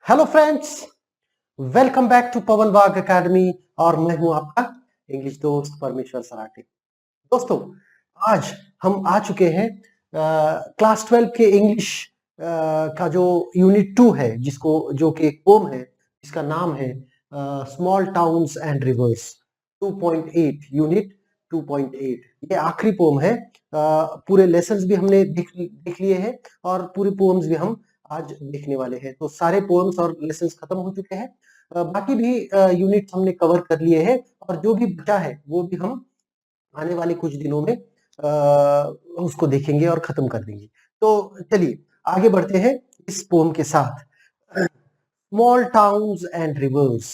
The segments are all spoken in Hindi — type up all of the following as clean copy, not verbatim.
Hello friends, welcome back to Pawan Wagh academy. और मैं हूं आपका इंग्लिश दोस्त परमेश्वर सराठी। दोस्तों, आज हम आ चुके हैं क्लास 12 के इंग्लिश का जो यूनिट 2 है, जिसको जो कि एक पोम है जिसका नाम है small towns and reverse 2.8 unit 2.8। ये आखिरी पोम है। पूरे लेसन्स भी हमने देख लिए हैं और पूरे पोम्स भी हम आज देखने वाले हैं। तो सारे पोएम्स और लेसन्स खत्म हो चुके हैं। बाकी भी यूनिट्स हमने कवर कर लिए हैं और जो भी बचा है वो भी हम आने वाले कुछ दिनों में उसको देखेंगे और खत्म कर देंगे। तो चलिए आगे बढ़ते हैं इस पोम के साथ। Small towns and reverse.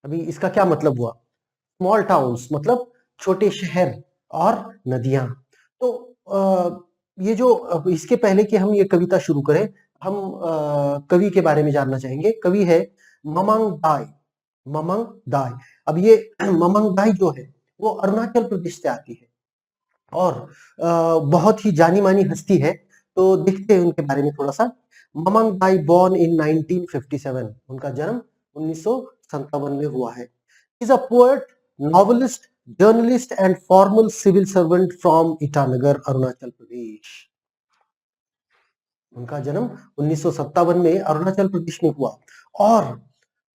अभी इसका क्या मतलब हुआ? स्मॉल टाउन्स मतलब छोटे शहर और नदियां। तो ये जो इसके पहले कि हम ये कविता शुरू करें, हम कवि के बारे में जानना चाहेंगे। कवि है ममंग दाई। ममंग दाई। अब ये ममंग दाई जो है वो अरुणाचल प्रदेश से आती है और बहुत ही जानी मानी हस्ती है। तो देखते हैं उनके बारे में थोड़ा सा। Mamang Dai born in 1957। उनका जन्म 1957 में हुआ है। Is a poet, novelist, journalist and former civil servant from Itanagar, Arunachal Pradesh. उनका जन्म 1957 में अरुणाचल प्रदेश में हुआ और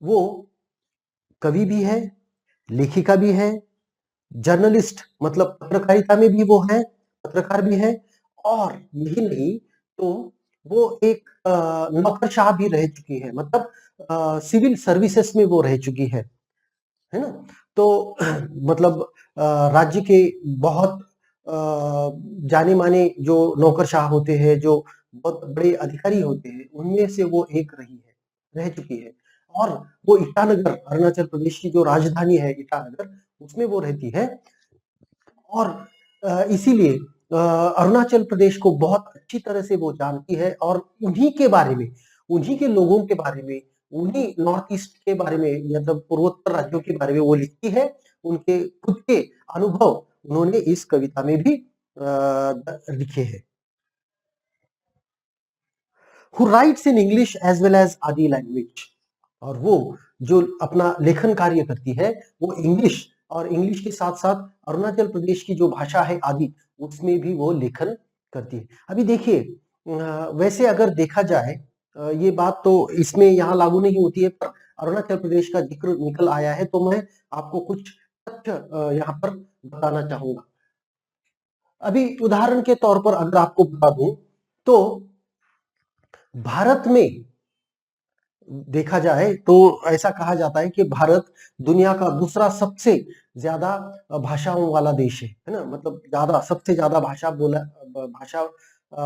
वो कवि भी है, लेखिका भी है, जर्नलिस्ट मतलब पत्रकारिता में भी वो है, पत्रकार भी है। और यही नहीं तो वो एक नौकरशाह भी रह चुकी है, मतलब सिविल सर्विसेज में वो रह चुकी है ना। तो मतलब राज्य के बहुत जाने माने जो नौकरशाह होते हैं, जो बहुत बड़े अधिकारी होते हैं, उनमें से वो एक रही है, रह चुकी है। और वो ईटानगर, अरुणाचल प्रदेश की जो राजधानी है ईटानगर, उसमें वो रहती है। और इसीलिए अरुणाचल प्रदेश को बहुत अच्छी तरह से वो जानती है और उन्हीं के बारे में, उन्हीं के लोगों के बारे में, उन्हीं नॉर्थ ईस्ट के बारे में, मतलब पूर्वोत्तर राज्यों के बारे में वो लिखती है। उनके खुद के अनुभव उन्होंने इस कविता में भी लिखे हैं। Who writes in English as well as आदि लैंग्वेज। और वो जो अपना लेखन कार्य करती है वो इंग्लिश, और इंग्लिश के साथ साथ अरुणाचल प्रदेश की जो भाषा है आदि, उसमें भी वो लेखन करती है। अभी देखिए, वैसे अगर देखा जाए ये बात तो इसमें यहाँ लागू नहीं होती है, पर अरुणाचल प्रदेश का जिक्र निकल आया है तो मैं आपको कुछ तथ्य यहाँ पर बताना चाहूंगा। अभी उदाहरण के तौर पर अगर आपको बता दूं तो भारत में देखा जाए तो ऐसा कहा जाता है कि भारत दुनिया का दूसरा सबसे ज्यादा भाषाओं वाला देश है ना। मतलब ज्यादा, सबसे ज्यादा भाषा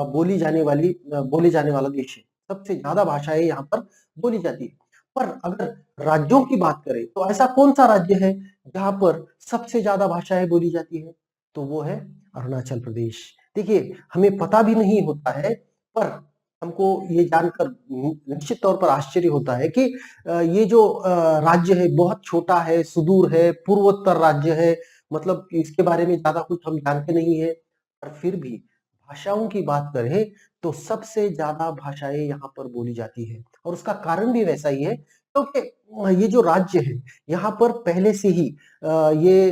बोली जाने वाला देश है। सबसे ज्यादा भाषाएं यहाँ पर बोली जाती है। पर अगर राज्यों की बात करें तो ऐसा कौन सा राज्य है जहां पर सबसे ज्यादा भाषाएं बोली जाती है? तो वो है अरुणाचल प्रदेश। देखिए, हमें पता भी नहीं होता है, पर हमको ये जानकर निश्चित तौर पर आश्चर्य होता है कि ये जो राज्य है बहुत छोटा है, सुदूर है, पूर्वोत्तर राज्य है। मतलब कि इसके बारे में ज्यादा कुछ हम जानते नहीं है। पर फिर भी भाषाओं की बात करें तो सबसे ज्यादा भाषाएं यहाँ पर बोली जाती है। और उसका कारण भी वैसा ही है क्योंकि ये जो राज्य है यहाँ पर पहले से ही ये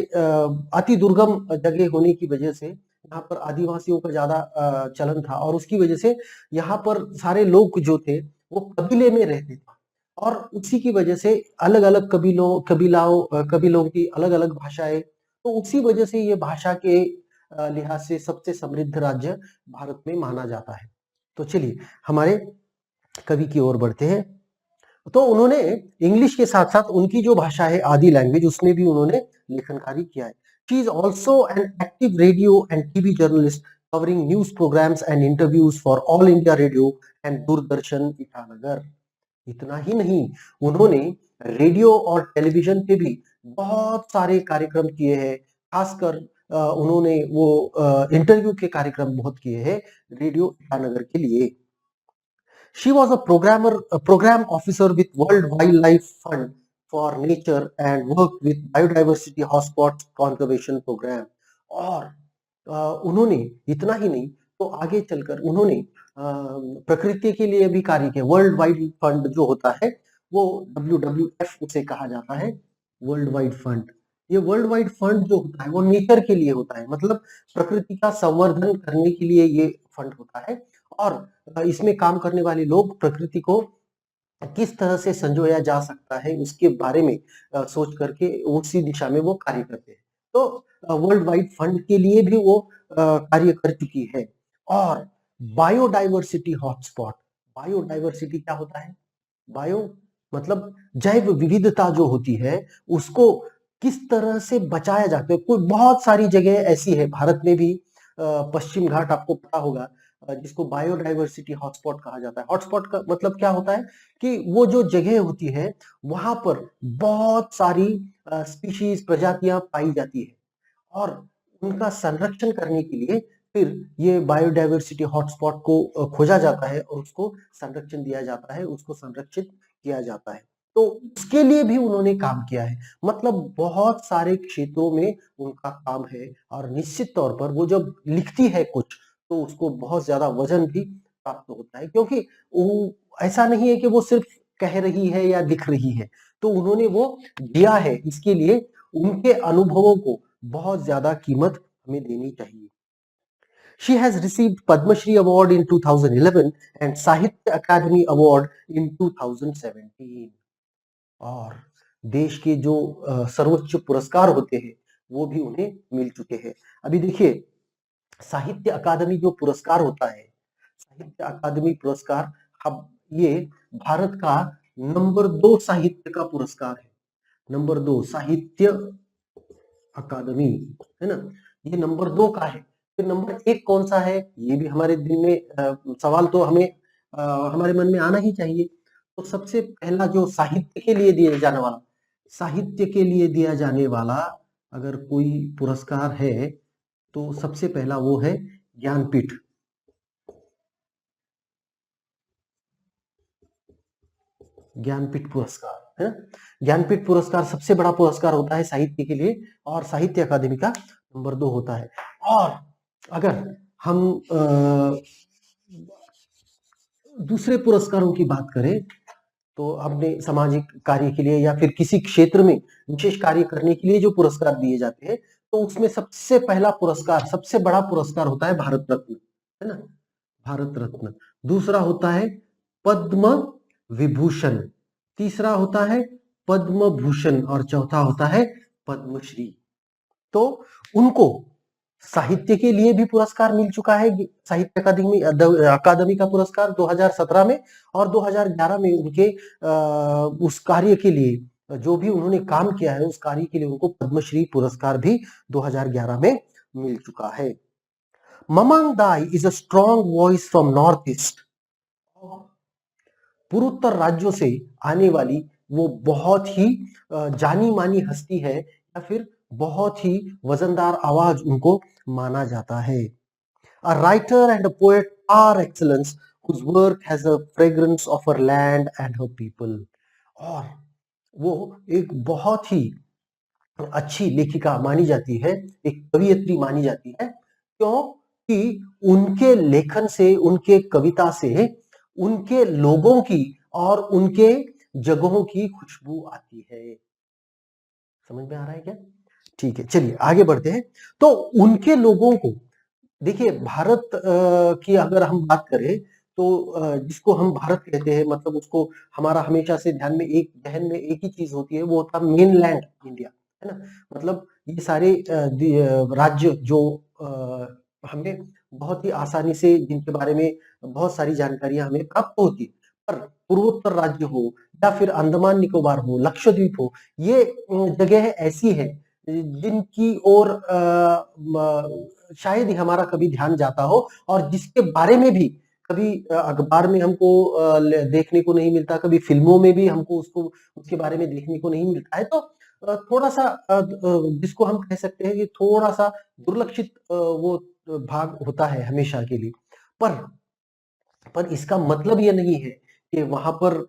अति दुर्गम जगह होने की वजह से यहाँ पर आदिवासियों का ज्यादा चलन था और उसकी वजह से यहाँ पर सारे लोग जो थे वो कबीले में रहते थे। और उसी की वजह से अलग अलग कबीलों की अलग अलग भाषाएं। तो उसी वजह से ये भाषा के लिहाज से सबसे समृद्ध राज्य भारत में माना जाता है। तो चलिए हमारे कवि की ओर बढ़ते हैं। तो उन्होंने इंग्लिश के साथ साथ उनकी जो भाषा है आदि लैंग्वेज, उसमें भी उन्होंने लेखन कार्य किया है। She is also an active radio and TV journalist covering news programmes and interviews for All India Radio and Doordarshan Itanagar. इतना ही नहीं, उन्होंने रेडियो और टेलीविजन पे भी बहुत सारे कार्यक्रम किए हैं। खासकर उन्होंने वो इंटरव्यू के कार्यक्रम बहुत किए हैं रेडियो ईटानगर के लिए। She was a program officer with World Wildlife Fund for Nature and worked with biodiversity hotspots conservation program. और उन्होंने इतना ही नहीं, तो आगे चलकर उन्होंने प्रकृति के लिए भी कार्य किया। वर्ल्ड वाइड फंड जो होता है वो WWF उसे कहा जाता है, वर्ल्ड वाइड फंड। ये वर्ल्ड वाइड फंड जो होता है वो नेचर के लिए होता है, मतलब प्रकृति का संवर्धन करने के लिए ये फंड होता है। और इसमें काम करने वाले लोग प्रकृति को किस तरह से संजोया जा सकता है उसके बारे में सोच करके उसी दिशा में वो कार्य करते हैं। तो वर्ल्ड वाइड फंड के लिए भी वो कार्य कर चुकी है। और बायोडाइवर्सिटी हॉटस्पॉट, बायोडाइवर्सिटी क्या होता है? बायो मतलब जैव विविधता जो होती है उसको किस तरह से बचाया जाता है। कोई बहुत सारी जगह ऐसी है भारत में भी, पश्चिम घाट आपको पता होगा, जिसको बायोडाइवर्सिटी हॉटस्पॉट कहा जाता है। हॉटस्पॉट का मतलब क्या होता है कि वो जो जगह होती है वहां पर बहुत सारी स्पीशीज प्रजातियां पाई जाती है और उनका संरक्षण करने के लिए फिर ये बायोडायवर्सिटी हॉटस्पॉट को खोजा जाता है और उसको संरक्षण दिया जाता है, उसको संरक्षित किया जाता है। तो उसके लिए भी उन्होंने काम किया है। मतलब बहुत सारे क्षेत्रों में उनका काम है और निश्चित तौर पर वो जब लिखती है कुछ तो उसको बहुत ज्यादा वजन भी प्राप्त होता है, क्योंकि वो ऐसा नहीं है कि वो सिर्फ कह रही है या लिख रही है, तो उन्होंने वो दिया है। इसके लिए उनके अनुभवों को बहुत ज्यादा कीमत हमें देनी चाहिए। She has received Padma Shri Award in 2011 and Sahitya Akademi Award in 2017। और देश के जो सर्वोच्च पुरस्कार होते हैं वो भी उन्हें मिल चुके हैं। अभी देखिए, साहित्य अकादमी जो पुरस्कार होता है, साहित्य अकादमी पुरस्कार, अब ये भारत का नंबर 2 साहित्य का पुरस्कार है। नंबर 2 साहित्य अकादमी, है ना, ये नंबर 2 का है। फिर नंबर 1 कौन सा है, ये भी हमारे दिल में सवाल तो हमें हमारे मन में आना ही चाहिए। तो सबसे पहला जो साहित्य के लिए दिया जाने वाला, साहित्य के लिए दिया जाने वाला अगर कोई पुरस्कार है तो सबसे पहला वो है ज्ञानपीठ। ज्ञानपीठ पुरस्कार है ना, ज्ञानपीठ पुरस्कार सबसे बड़ा पुरस्कार होता है साहित्य के लिए और साहित्य अकादमी का नंबर 2 होता है। और अगर हम दूसरे पुरस्कारों की बात करें तो अपने सामाजिक कार्य के लिए या फिर किसी क्षेत्र में विशेष कार्य करने के लिए जो पुरस्कार दिए जाते हैं, तो उसमें सबसे पहला पुरस्कार, सबसे बड़ा पुरस्कार होता है भारत रत्न, है ना, भारत रत्न। दूसरा होता है पद्म विभूषण, तीसरा होता है पद्म भूषण और चौथा होता है पद्मश्री। तो उनको साहित्य के लिए भी पुरस्कार मिल चुका है, साहित्य अकादमी अकादमी का पुरस्कार 2017 में, और 2011 में उनके उस कार्य के लिए जो भी उन्होंने काम किया है उस कार्य के लिए उनको पद्मश्री पुरस्कार भी 2011 में मिल चुका है। Mamang Dai is a strong voice from North East. पूर्वोत्तर राज्यों से आने वाली वो बहुत ही जानी मानी हस्ती है या फिर बहुत ही वजनदार आवाज उनको माना जाता है। A writer and a poet par excellence whose work has a fragrance of her land and her people। और वो एक बहुत ही अच्छी लेखिका मानी जाती है, एक कवियत्री मानी जाती है, क्योंकि उनके लेखन से, उनके कविता से उनके लोगों की और उनके जगहों की खुशबू आती है। समझ में आ रहा है क्या? ठीक है, चलिए आगे बढ़ते हैं। तो उनके लोगों को देखिए, भारत की अगर हम बात करें तो जिसको हम भारत कहते हैं, मतलब उसको हमारा हमेशा से ध्यान में एक जहन में एक ही चीज होती है, वो होता है मेनलैंड इंडिया, है ना। मतलब ये सारे राज्य जो हमें बहुत ही आसानी से, जिनके बारे में बहुत सारी जानकारियां हमें प्राप्त होती है, पर पूर्वोत्तर राज्य हो या फिर अंडमान निकोबार हो, लक्षद्वीप हो, ये जगह ऐसी है जिनकी ओर शायद ही हमारा कभी ध्यान जाता हो और जिसके बारे में भी कभी अखबार में हमको देखने को नहीं मिलता, कभी फिल्मों में भी हमको उसको उसके बारे में देखने को नहीं मिलता है। तो थोड़ा सा जिसको हम कह सकते हैं कि थोड़ा सा दुर्लक्षित वो भाग होता है हमेशा के लिए। पर इसका मतलब ये नहीं है कि वहां पर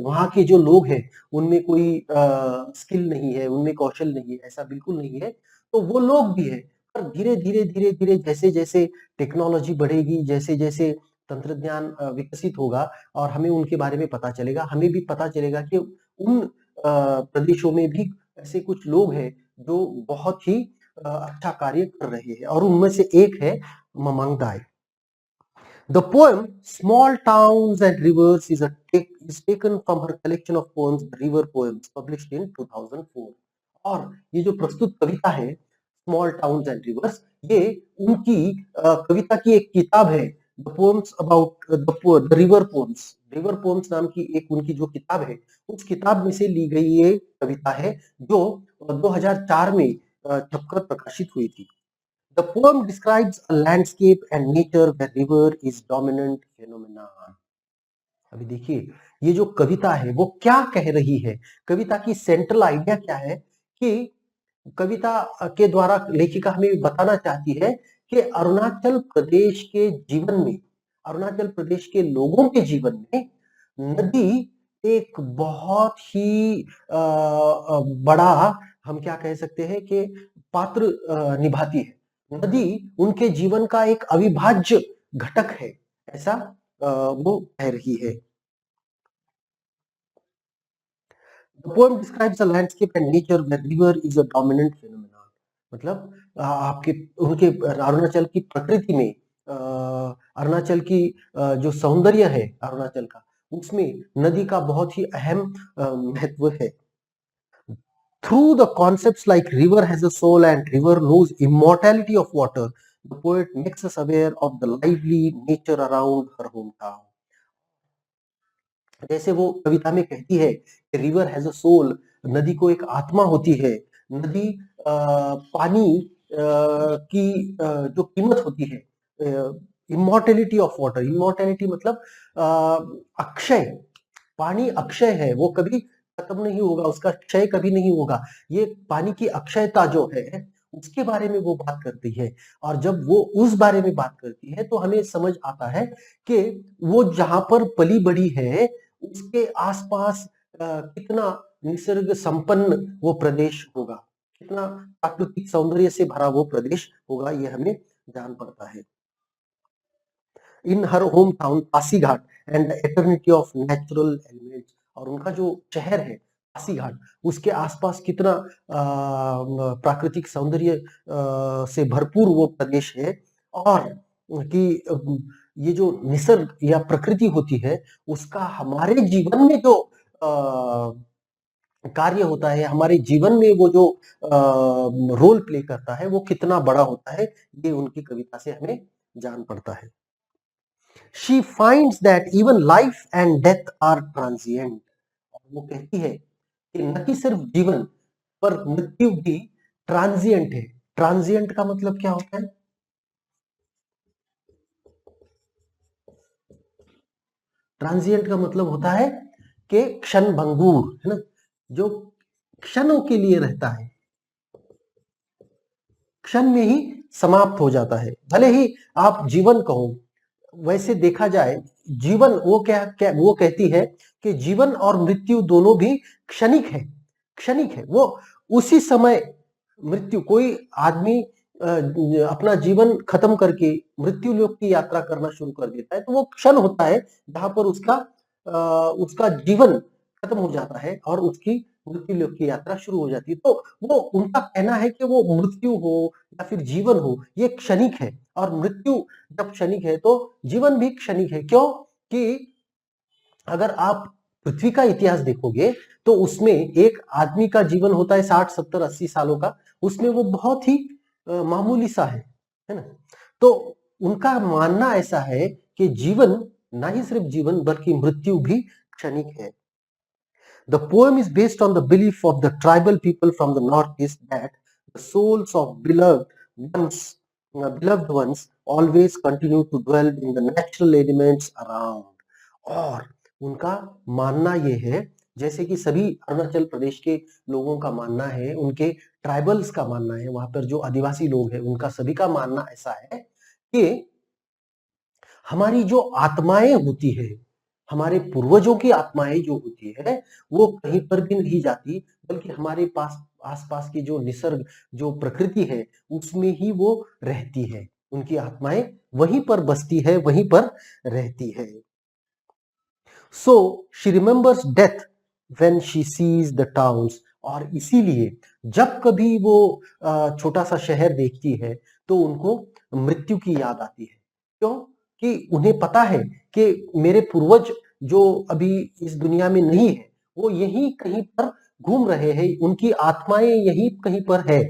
वहां के जो लोग हैं उनमें कोई स्किल नहीं है, उनमें कौशल नहीं है, ऐसा बिल्कुल नहीं है। तो वो लोग भी है पर धीरे-धीरे जैसे-जैसे टेक्नोलॉजी बढ़ेगी, जैसे-जैसे तंत्रज्ञान विकसित होगा और हमें उनके बारे में पता चलेगा, हमें भी पता चलेगा कि उन प्रदेशों में भी ऐसे कुछ लोग हैं जो बहुत ही अच्छा कार्य कर रहे हैं और उनमें से एक है ममांग दाई। The poem "Small Towns and Rivers" is taken from her collection of poems, The River Poems, published in 2004. और ये जो प्रस्तुत कविता है स्मॉल टाउन्स एंड रिवर्स, ये उनकी कविता की एक किताब है, the poems about the river poems. River poems नाम की एक उनकी जो किताब है, उस किताब में से ली गई ये कविता है जो 2004 में छपकर प्रकाशित हुई थी। The poem describes a landscape and nature where river is dominant phenomenon. अभी देखिए ये जो कविता है वो क्या कह रही है, कविता की सेंट्रल आइडिया क्या है कि कविता के द्वारा लेखिका हमें बताना चाहती है कि अरुणाचल प्रदेश के जीवन में, अरुणाचल प्रदेश के लोगों के जीवन में नदी एक बहुत ही बड़ा, हम क्या कह सकते हैं कि पात्र निभाती है। नदी उनके जीवन का एक अविभाज्य घटक है, ऐसा वो कह रही है। The poem describes a landscape and nature where river is a dominant phenomenon. मतलब आपके उनके अरुणाचल की प्रकृति में अरुणाचल की जो सौंदर्य है अरुणाचल का, उसमें नदी का बहुत ही अहम महत्व है। Through the concepts like river has a soul and river knows immortality of water, the poet makes us aware of the lively nature around her hometown. जैसे वो कविता में कहती है कि रिवर हैज अ सोल, नदी को एक आत्मा होती है, नदी पानी की जो कीमत होती है, इमॉर्टेलिटी ऑफ वाटर, इमॉर्टेलिटी मतलब अक्षय, पानी अक्षय है, वो कभी खत्म नहीं होगा, उसका क्षय कभी नहीं होगा। ये पानी की अक्षयता जो है उसके बारे में वो बात करती है और जब वो उस बारे में बात करती है तो हमें समझ आता है कि वो जहां पर पली बड़ी है उसके आसपास कितना निसर्ग संपन्न वो प्रदेश होगा, कितना प्राकृतिक सौंदर्य से भरा वो प्रदेश होगा, ये हमें जान पड़ता है। In her home town Pasighat and eternity of natural elements, और उनका जो शहर है पासीघाट, उसके आसपास कितना प्राकृतिक सौंदर्य से भरपूर वो प्रदेश है और कि ये जो निसर्ग या प्रकृति होती है उसका हमारे जीवन में जो कार्य होता है, हमारे जीवन में वो जो रोल प्ले करता है वो कितना बड़ा होता है, ये उनकी कविता से हमें जान पड़ता है। She finds that even life and death are transient. वो कहती है कि न कि सिर्फ जीवन पर मृत्यु भी ट्रांजिएंट है। ट्रांजिएंट का मतलब क्या होता है? ट्रांजिएंट का मतलब होता है कि क्षण भंगुर, है ना, जो क्षणों के लिए रहता है, क्षण में ही समाप्त हो जाता है। भले ही आप जीवन कहो, वैसे देखा जाए जीवन वो क्या वो कहती है कि जीवन और मृत्यु दोनों भी क्षणिक है, क्षणिक है। वो उसी समय मृत्यु, कोई आदमी अपना जीवन खत्म करके मृत्यु लोक की यात्रा करना शुरू कर देता है तो वो क्षण होता है जहां पर उसका जीवन खत्म हो जाता है और उसकी मृत्यु लोक की यात्रा शुरू हो जाती है। तो वो उनका कहना है कि वो मृत्यु हो या फिर जीवन हो, ये क्षणिक है और मृत्यु जब क्षणिक है तो जीवन भी क्षणिक है। क्यों कि अगर आप पृथ्वी का इतिहास देखोगे तो उसमें एक आदमी का जीवन होता है 60, 70, 80 सालों का, उसमें वो बहुत ही मामूली सा है ना। तो उनका मानना ऐसा है कि जीवन, ना ही सिर्फ जीवन बल्कि मृत्यु भी क्षणिक है। The poem is based on the belief of the tribal people from the northeast that the souls of beloved ones always continue to dwell in the natural elements around. और उनका मानना ये है, जैसे कि सभी अरुणाचल प्रदेश के लोगों का मानना है, उनके ट्राइबल्स का मानना है, वहां पर जो आदिवासी लोग हैं उनका सभी का मानना ऐसा है कि हमारी जो आत्माएं होती है हमारे पूर्वजों की आत्माएं जो होती है वो कहीं पर भी नहीं जाती, बल्कि हमारे पास आसपास की जो निसर्ग, जो प्रकृति है उसमें ही वो रहती है। उनकी आत्माएं वहीं पर बसती है, वहीं पर रहती है। So she remembers death when she sees the towns. और इसीलिए जब कभी वो छोटा सा शहर देखती है तो उनको मृत्यु की याद आती है। क्यों? कि उन्हें पता है कि मेरे पूर्वज जो अभी इस दुनिया में नहीं है वो यहीं कहीं पर घूम रहे हैं, उनकी आत्माएं यहीं कहीं पर है।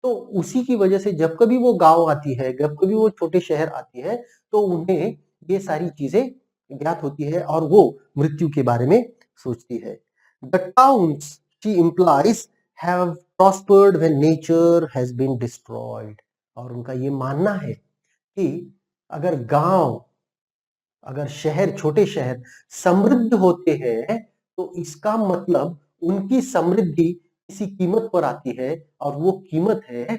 तो उसी की वजह से जब कभी वो गांव आती है, जब कभी वो छोटे शहर आती है, तो उन्हें ये सारी चीजें ज्ञात होती है और वो मृत्यु के बारे में सोचती है। The towns she implies have prospered when nature has been destroyed। और उनका ये मानना है कि अगर गांव, अगर शहर, छोटे शहर समृद्ध होते हैं तो इसका मतलब उनकी समृद्धि किसी कीमत पर आती है, और वो कीमत है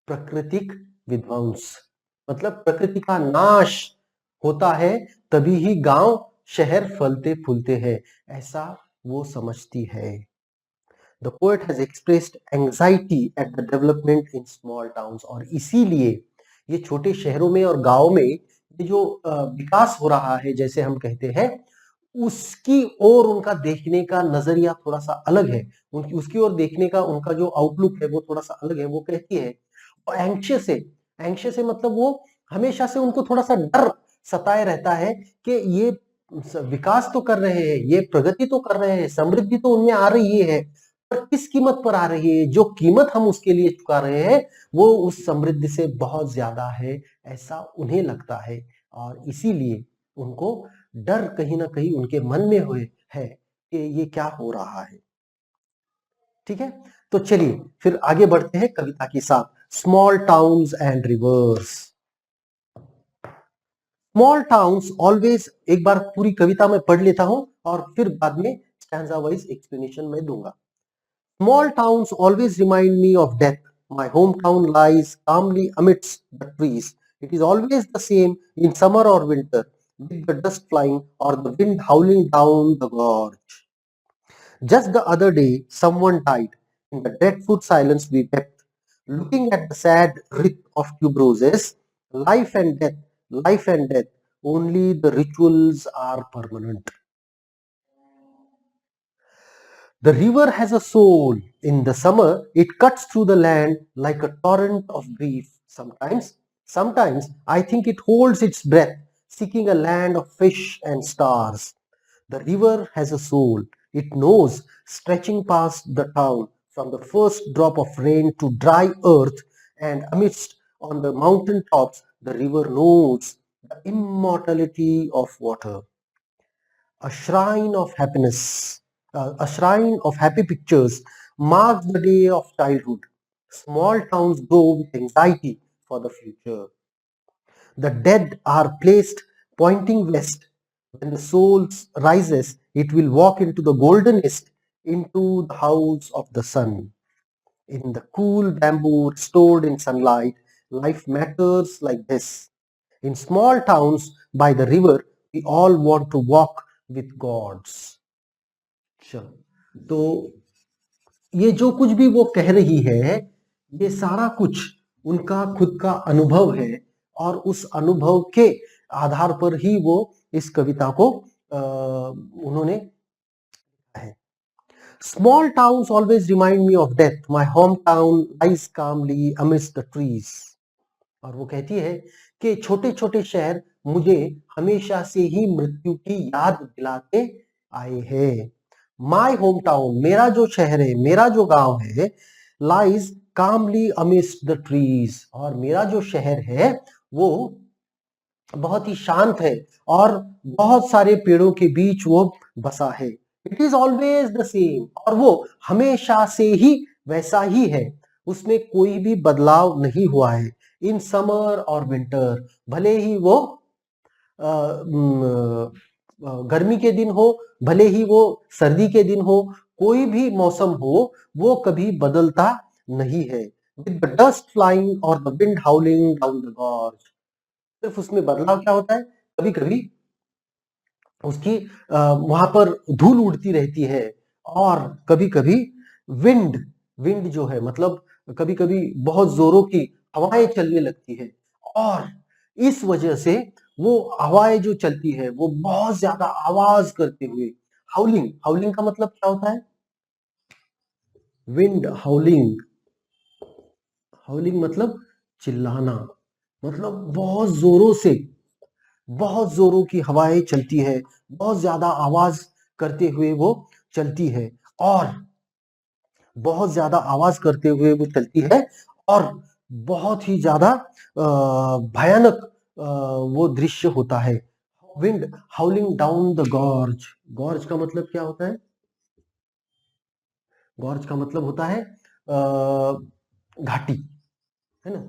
प्राकृतिक विध्वंस। मतलब प्रकृति का नाश होता है, तभी ही गांव शहर फलते फूलते हैं, ऐसा वो समझती है। The poet has expressed anxiety at the development in small towns। और इसीलिए ये छोटे शहरों में और गांव में ये जो विकास हो रहा है, जैसे हम कहते हैं, उसकी ओर उनका देखने का नजरिया थोड़ा सा अलग है। उनकी उसकी ओर देखने का उनका जो आउटलुक है वो थोड़ा सा अलग है। वो कहती है, और एंग्शियस है। एंग्शियस है मतलब वो हमेशा से उनको थोड़ा सा डर सताए रहता है कि ये विकास तो कर रहे हैं, ये प्रगति तो कर रहे हैं, समृद्धि तो उनमें आ रही है, पर किस कीमत पर आ रही है? जो कीमत हम उसके लिए चुका रहे हैं वो उस समृद्धि से बहुत ज्यादा है, ऐसा उन्हें लगता है। और इसीलिए उनको डर कहीं ना कहीं उनके मन में हुए है कि ये क्या हो रहा है। ठीक है, तो चलिए फिर आगे बढ़ते हैं कविता के साथ। Small towns and reverse. Small towns always, एक बार पूरी कविता में पढ़ लेता हूं और फिर बाद में स्टैंजा वाइज एक्सप्लेनेशन में दूंगा। Small towns always remind me of death. My hometown lies calmly amidst the trees. It is always the same in summer or winter, with the dust flying or the wind howling down the gorge. Just the other day, someone died. In the dreadful silence, we wept, looking at the sad wreath of tuberoses. Life and death, life and death. Only the rituals are permanent. The river has a soul. In the summer, it cuts through the land like a torrent of grief. Sometimes I think it holds its breath, seeking a land of fish and stars. The river has a soul. It knows, stretching past the town, from the first drop of rain to dry earth, and amidst on the mountain tops, the river knows the immortality of water. A shrine of happiness, a shrine of happy pictures marks the day of childhood. Small towns grow with anxiety for the future. The dead are placed pointing west. When the soul rises, it will walk into the golden east, into the house of the sun. In the cool bamboo stored in sunlight, life matters like this. In small towns by the river, we all want to walk with gods. चलो, तो ये जो कुछ भी वो कह रही है, ये सारा कुछ उनका खुद का अनुभव है, और उस अनुभव के आधार पर ही वो इस कविता को उन्होंने लिखा है। Small towns always remind me of death. My hometown lies calmly amidst the trees. और वो कहती है कि छोटे छोटे शहर मुझे हमेशा से ही मृत्यु की याद दिलाते आए हैं। माई होम टाउन, मेरा जो शहर है, मेरा जो गांव है, lies comely amidst the trees. और मेरा जो शहर है वो बहुत ही शांत है और बहुत सारे पेड़ों के बीच वो बसा है। It is always the same, और वो हमेशा से ही वैसा ही है, उसमें कोई भी बदलाव नहीं हुआ है। इन समर और विंटर, भले ही वो गर्मी के दिन हो, भले ही वो सर्दी के दिन हो, कोई भी मौसम हो, वो कभी बदलता नहीं है। विद द डस्ट फ्लाइंग और the wind हाउलिंग down the gorge. सिर्फ उसमें बदलाव क्या होता है, कभी कभी उसकी वहां पर धूल उड़ती रहती है। और कभी कभी विंड विंड जो है मतलब कभी कभी बहुत जोरों की हवाएं चलने लगती है, और इस वजह से वो हवाएं जो चलती है वो बहुत ज्यादा आवाज करते हुए, हाउलिंग हाउलिंग का मतलब क्या होता है? विंड हाउलिंग, हाउलिंग मतलब चिल्लाना, मतलब बहुत जोरों की हवाएं चलती है, बहुत ज्यादा आवाज करते हुए वो चलती है, और बहुत ज्यादा आवाज करते हुए वो चलती है, और बहुत ही ज्यादा भयानक वो दृश्य होता है। Wind हाउलिंग down the gorge, gorge का मतलब क्या होता है? गॉर्ज का मतलब होता है घाटी, है ना?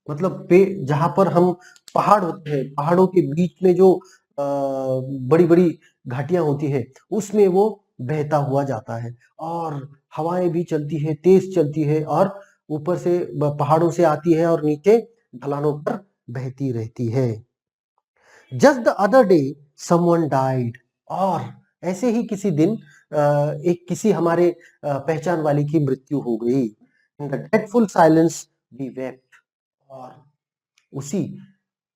मतलब पे जहां पर हम पहाड़ होते हैं, पहाड़ों के बीच में जो बड़ी बड़ी घाटियां होती है, उसमें वो बहता हुआ जाता है, और हवाएं भी चलती है, तेज चलती है, और ऊपर से पहाड़ों से आती है और नीचे ढलानों पर बहती रहती है। Just the other day someone died, और ऐसे ही किसी दिन एक किसी हमारे पहचान वाले की मृत्यु हो गई। In the dreadful silence we wept, और उसी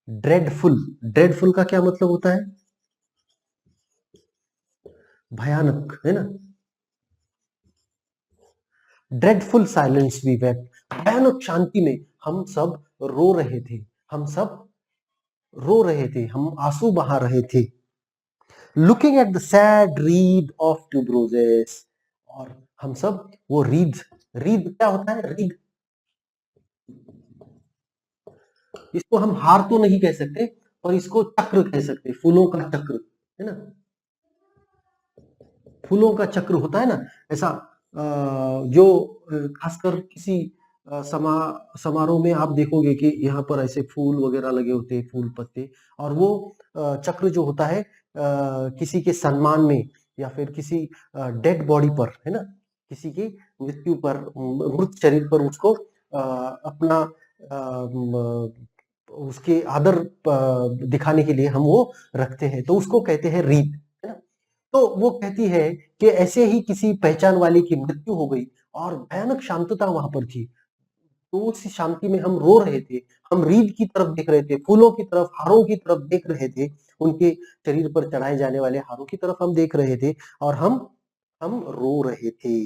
ड्रेडफुल, ड्रेडफुल का क्या मतलब होता है? भयानक, है ना? ड्रेडफुल साइलेंस वी वेप्ट, भयानक शांति में हम सब रो रहे थे, हम सब रो रहे थे, हम आंसू बहा रहे थे। Looking at the sad reed of tuberoses, और हम सब वो रीड, रीड क्या होता है? रीड, इसको हम हार तो नहीं कह सकते, पर इसको चक्र कह सकते, फूलों का चक्र, है ना? फूलों का चक्र होता है ना, ऐसा जो खासकर किसी समारोह में आप देखोगे कि यहाँ पर ऐसे फूल वगैरह लगे होते हैं, फूल पत्ते, और वो चक्र जो होता है किसी के सम्मान में, या फिर किसी डेड बॉडी पर, है ना, किसी की मृत्यु पर, मृत शरीर पर उसको अपना उसके आदर दिखाने के लिए हम वो रखते हैं, तो उसको कहते हैं रीत, है ना? तो वो कहती है कि ऐसे ही किसी पहचान वाले की मृत्यु हो गई, और भयानक शांतता वहां पर थी, तो उस शांति में हम रो रहे थे, हम रीद की तरफ देख रहे थे, फूलों की तरफ, हारों की तरफ देख रहे थे, उनके शरीर पर चढ़ाए जाने वाले हारों की तरफ हम देख रहे थे, और हम रो रहे थे।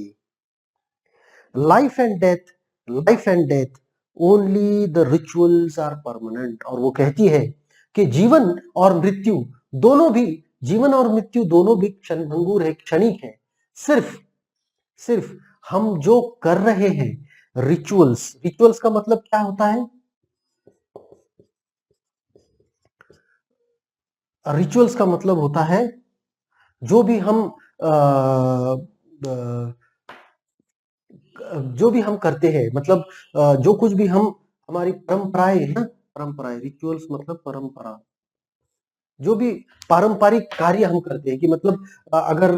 Life and death, life and death, only the rituals are permanent, और वो कहती है कि जीवन और मृत्यु दोनों भी, जीवन और मृत्यु दोनों भी क्षणभंगुर है, क्षणिक है। सिर्फ सिर्फ हम जो कर रहे हैं, रिचुअल्स, रिचुअल्स का मतलब क्या होता है? रिचुअल्स का मतलब होता है जो भी हम जो भी हम करते हैं, मतलब जो कुछ भी हम, हमारी परंपराएं है ना, परंपराएं, रिचुअल्स मतलब परंपरा, जो भी पारंपरिक कार्य हम करते हैं, कि मतलब अगर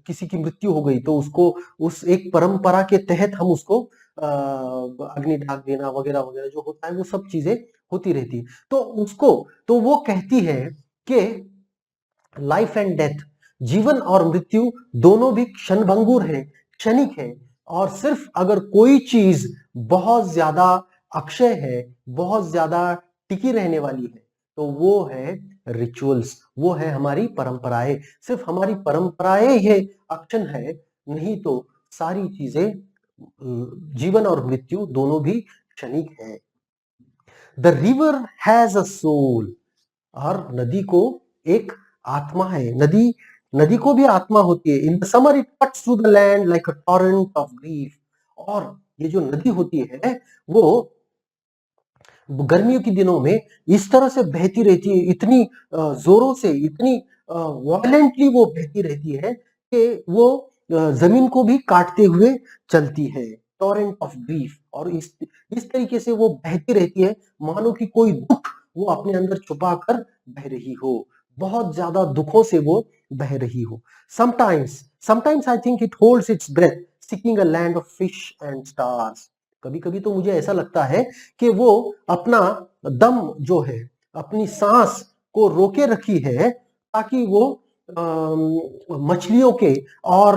किसी की मृत्यु हो गई तो उसको उस एक परंपरा के तहत हम उसको अग्नि डाल देना वगैरह वगैरह जो होता है, वो सब चीजें होती रहती है। तो उसको, तो वो कहती है कि लाइफ एंड डेथ, जीवन और मृत्यु दोनों भी क्षणभंगुर है, क्षणिक है, और सिर्फ अगर कोई चीज बहुत ज्यादा अक्षय है, बहुत ज्यादा टिकी रहने वाली है, तो वो है रिचुअल्स, वो है हमारी परंपराएं। सिर्फ हमारी परंपराएं ये अक्षण है, नहीं तो सारी चीजें, जीवन और मृत्यु दोनों भी क्षणिक है। The river has a soul, और नदी को एक आत्मा है, नदी, नदी को भी आत्मा होती है। In the summer it cuts through the land like a torrent of grief, और ये जो नदी होती है वो गर्मियों के दिनों में इस तरह से बहती रहती है, इतनी जोरों से, इतनी वायलेंटली वो बहती रहती है कि वो जमीन को भी काटते हुए चलती है, टॉरेंट ऑफ ग्रीफ। और इस तरीके से वो बहती रहती है, मानो कि कोई दुख वो अपने अंदर छुपा कर बह रही हो, बहुत ज्यादा दुखों से वो बह रही हो। Sometimes sometimes I think it holds it's breath seeking a land of fish and stars, कभी कभी तो मुझे ऐसा लगता है कि वो अपना दम जो है, अपनी सांस को रोके रखी है, ताकि वो मछलियों के और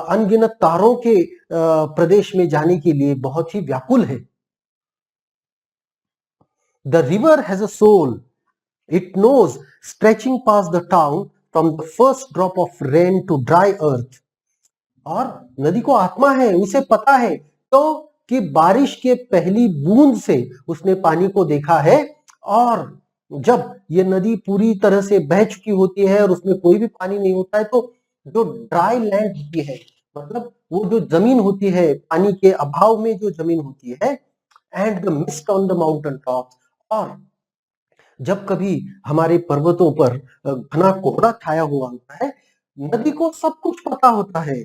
अनगिनत तारों के प्रदेश में जाने के लिए बहुत ही व्याकुल है। The river has a soul. It knows stretching past the town from the first drop of rain to dry earth. और नदी को आत्मा है, उसे पता है तो कि बारिश के पहली बूंद से उसने पानी को देखा है, और जब ये नदी पूरी तरह से बह चुकी होती है और उसमें कोई भी पानी नहीं होता है, तो जो ड्राई लैंड होती है, मतलब वो जो जमीन होती है, पानी के अभाव में जो जमीन होती है, and the mist on the mountain top, और जब कभी हमारे पर्वतों पर घना कोहरा छाया हुआ होता है, नदी को सब कुछ पता होता है।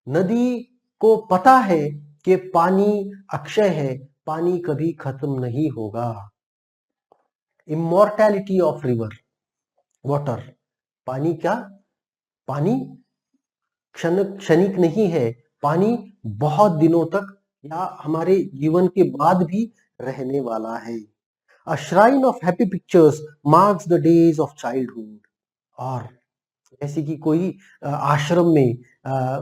नदी को पता है कि पानी अक्षय है, पानी कभी खत्म नहीं होगा। इमॉर्टैलिटी ऑफ रिवर वाटर, पानी क्या, पानी क्षणिक नहीं है, पानी बहुत दिनों तक या हमारे जीवन के बाद भी रहने वाला है। A shrine of happy pictures marks the days of childhood. और जैसे कि कोई आश्रम में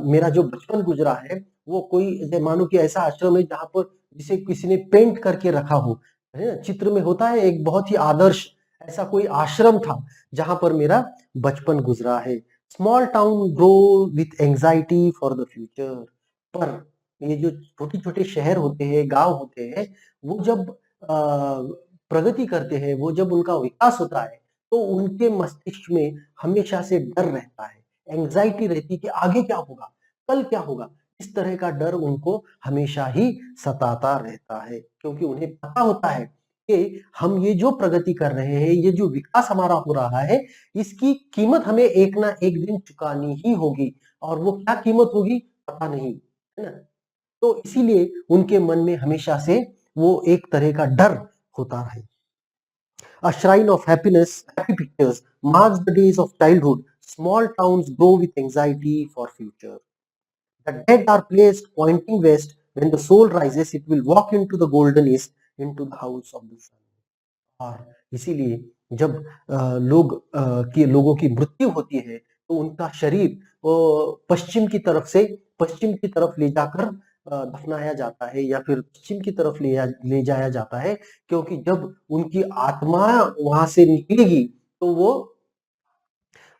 मेरा जो बचपन गुजरा है, वो कोई मानो कि ऐसा आश्रम है जहां पर जिसे किसी ने पेंट करके रखा हो, है ना, चित्र में होता है एक बहुत ही आदर्श, ऐसा कोई आश्रम था जहां पर मेरा बचपन गुजरा है। Small town grow with anxiety for the future. पर ये जो छोटे छोटे शहर होते हैं, गांव होते हैं, वो जब प्रगति करते हैं, वो जब उनका विकास होता है, तो उनके मस्तिष्क में हमेशा से डर रहता है, एंजाइटी रहती है कि आगे क्या होगा, कल क्या होगा। इस तरह का डर उनको हमेशा ही सताता रहता है, क्योंकि उन्हें पता होता है कि हम ये जो प्रगति कर रहे हैं, ये जो विकास हमारा हो रहा है, इसकी कीमत हमें एक ना एक दिन चुकानी ही होगी, और वो क्या कीमत होगी पता नहीं, है ना। तो इसीलिए उनके मन में हमेशा से वो एक तरह का डर होता है। A shrine of happiness, happy pictures marks the days of childhood. Small towns grow with anxiety for future. The dead are placed pointing west. When the soul rises, it will walk into the golden east, into the house of the sun. और इसीलिए जब लोगों की मृत्यु होती है, तो उनका शरीर पश्चिम की तरफ से पश्चिम की तरफ ले जाकर दफनाया जाता है, या फिर पश्चिम की तरफ ले जाया जाता है, क्योंकि जब उनकी आत्मा वहां से निकलेगी तो वो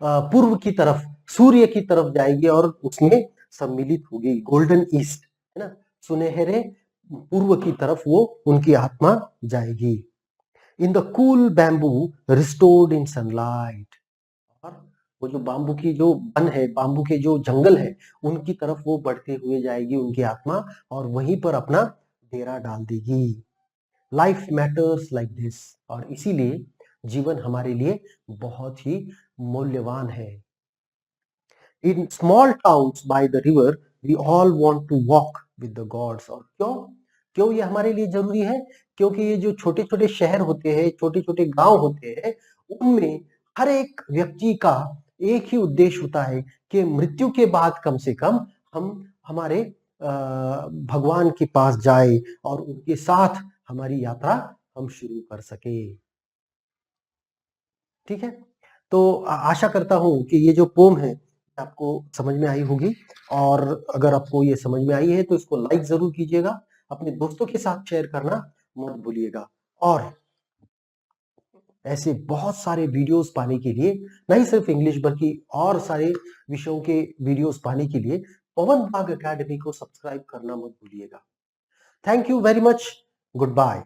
पूर्व की तरफ, सूर्य की तरफ जाएगी और उसमें सम्मिलित होगी, गोल्डन ईस्ट, है ना, सुनहरे पूर्व की तरफ वो उनकी आत्मा जाएगी। In the cool bamboo restored in sunlight. और वो जो बाम्बू की जो वन है, बाम्बू के जो जंगल है, उनकी तरफ वो बढ़ते हुए जाएगी उनकी आत्मा, और वहीं पर अपना डेरा डाल देगी। Life matters like this. और इसीलिए जीवन हमारे लिए बहुत ही मूल्यवान है। In small towns by the river we all want to walk with the gods. और क्यों क्यों ये हमारे लिए जरूरी है? क्योंकि ये जो छोटे छोटे शहर होते हैं, छोटे छोटे गांव होते हैं, उनमें हर एक व्यक्ति का एक ही उद्देश्य होता है कि मृत्यु के बाद कम से कम हम हमारे भगवान के पास जाए और उनके साथ हमारी यात्रा हम शुरू कर सके। ठीक है, तो आशा करता हूं कि ये जो पोम है आपको समझ में आई होगी, और अगर आपको ये समझ में आई है तो इसको लाइक जरूर कीजिएगा, अपने दोस्तों के साथ शेयर करना मत भूलिएगा। और ऐसे बहुत सारे वीडियोस पाने के लिए, नहीं सिर्फ इंग्लिश बल्कि और सारे विषयों के वीडियोस पाने के लिए पवन बाग एकेडमी को सब्सक्राइब करना मत भूलिएगा। Thank you very much, good bye.